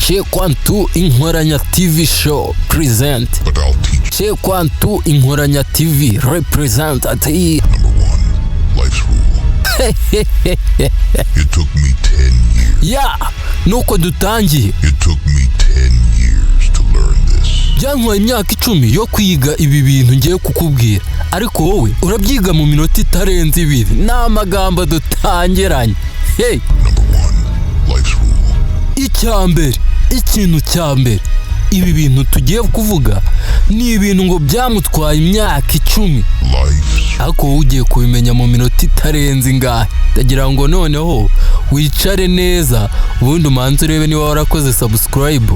Chekwantu Inkoranya TV show present. But I'll teach. Chekwantu Inkoranya TV represent at Number one, life's rule. It took me 10 years. Yeah, nuko dutangiye. It took me 10 years to learn this. Byantwaye imyaka 10 yo kwiga ibi bintu ngiye kukubwira, ariko wowe urabyiga mu minota itarenze 2. N'amagambo dutangiranye. Hey. Number one, life's rule. Ikintu cya mbere, ibi bintu tugiye kuvuga ni ibintu ngo byamutwaye imyaka 10, ariko wowe ugiye kubimenya mu minota itarenze ingahe. Ndagira ngo noneho wicare neza ubundi umanze urebe niba warakoze subscribe,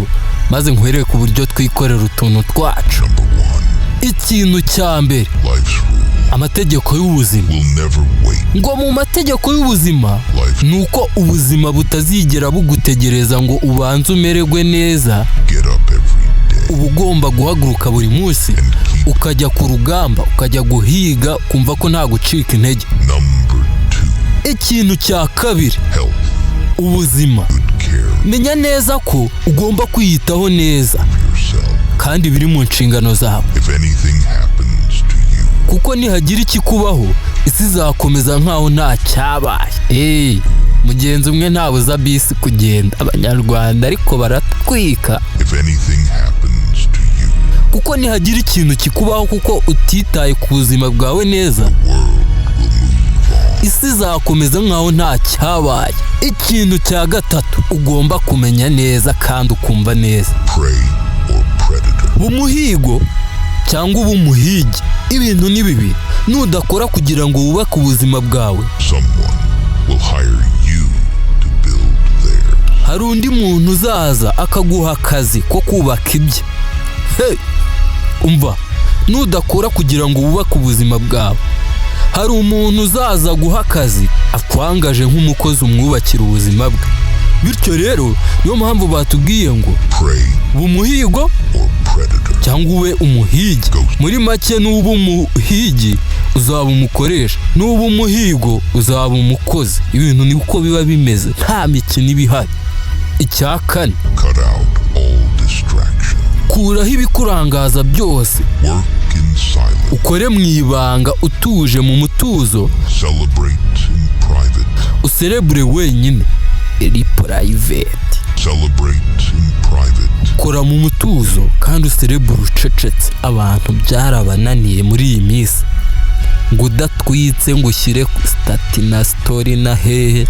maze nkwereke uburyo twikorera utuntu twacu. Number one, ikintu cya mbere, life's rule. Amategeko y'ubuzima. We'll never wait. Ngo mu mategeko y'ubuzima nuko ubuzima butazigera bugutegereza ngo ubanze umererwe neza. Get up every day. Uba ugomba guhaguruka buri munsi ukajya ku rugamba, ukajya guhiga, kumva ko nta gucika intege. Number two, ikintu cya kabiri, health. Ubuzima. Good care Menya neza ko ugomba kwiyitaho neza of yourself. kandi biri mu nshingano zawe, If anything happens to you, kuko nihagira ikikubaho isi izakomeza nkaho nta cyabaye. Mugenzi umwe ntabuza bisi kugenda, abanyarwanda ariko baratwika. if anything happens to you, Kuko nihagira ikintu kikubaho kuko utitaye ku buzima bwawe neza, world will move on. isi izakomeza nkaho nta cyabaye. Ikintu cya gatatu ugomba kumenya neza kandi ukumva neza, Prey or predator. umuhigo cyangwa ubumuhigi, ibintu ni bibi. Nudakora kugira ngo wubake ubuzima bwawe, Someone will hire you to build theirs. hari undi muntu uzaza akaguha akazi ko kubaka ibye. Umva, nudakora kugira ngo wubake ubuzima bwawe, hari umuntu uzaza guha akazi akwangaje nk'umukozi umwubakira ubuzima bwe. Bityo rero niyo mpamvu batubwiye ngo Prey umuhigo or predator. cyangwa ube umuhigi. Muri make nuba umuhigi uzaba umukoresha, nuba umuhigo uzaba umukozi. Ibintu ni uko biba bimeze, nta mikino ibihari. Icya kane, Cut out all distraction. kuraho ibikurangaza byose, Work in silence. ukore mu ibanga utuje mu mutuzo, Celebrate in private. userebure wenyine, iri private. Celebrate in private. Kora mu mutuzo kandi userebure ucecetse. Abantu byarabananiye muri iyi minsi, ngo udatwitse ngo ushyire stati na story na hehe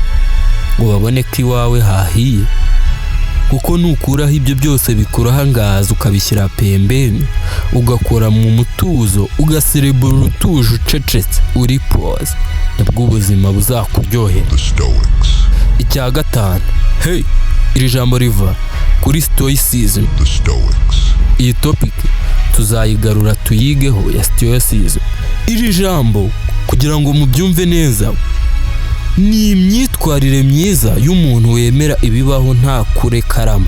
ngo babone ko iwawe hahiye. Kuko nukuraho ibyo byose bikurahangaza ukabishyira pembeni, ugakora mu mutuzo, ugaserebura utuje ucecetse, uri pause, nibwo ubuzima buzakuryohera. The Stoics. Icya gatanu, iri jambo riva kuri stoicism. The Stoics. Iyi topic tuzayigarura tuyigeho ya stoicism. Iri jambo kugira ngo mubyumve neza, ni imyitwarire myiza y'umuntu wemera ibibaho nta kurekarama,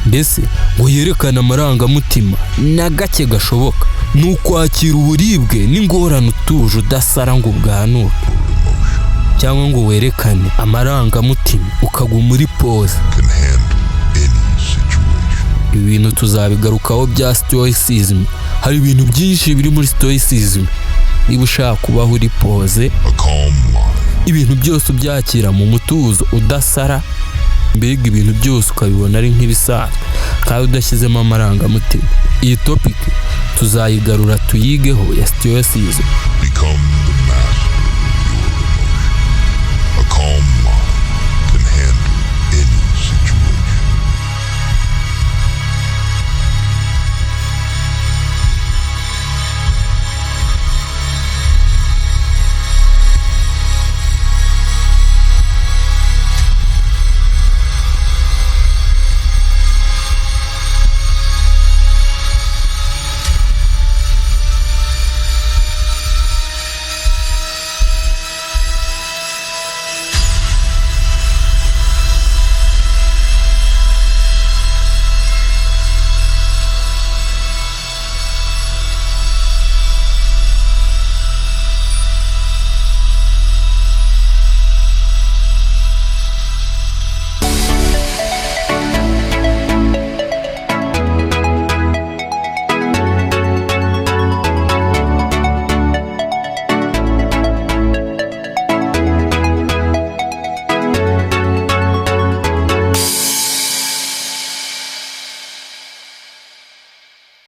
mbese ngo yerekane amarangamutima na gake gashoboka. Ni ukwakira uburibwe n'ingorane utuje, udasara ngo ubwanuke cyangwa ngo werekane amarangamutima ukagwa muri pause. Can handle any situation. Ibi bintu tuzabigarukaho bya stoicism. Hari ibintu byinshi biri muri stoicism. Niba ushaka kubaho uri pause, A calm mind. ibintu byose ubyakira mu mutuzo, udasara, mbega ibintu byose ukabibona ari nk'ibisanzwe kandi udashyizemo amarangamutima. Iyi topic tuzayigarura tuyigeho ya stoicism. Become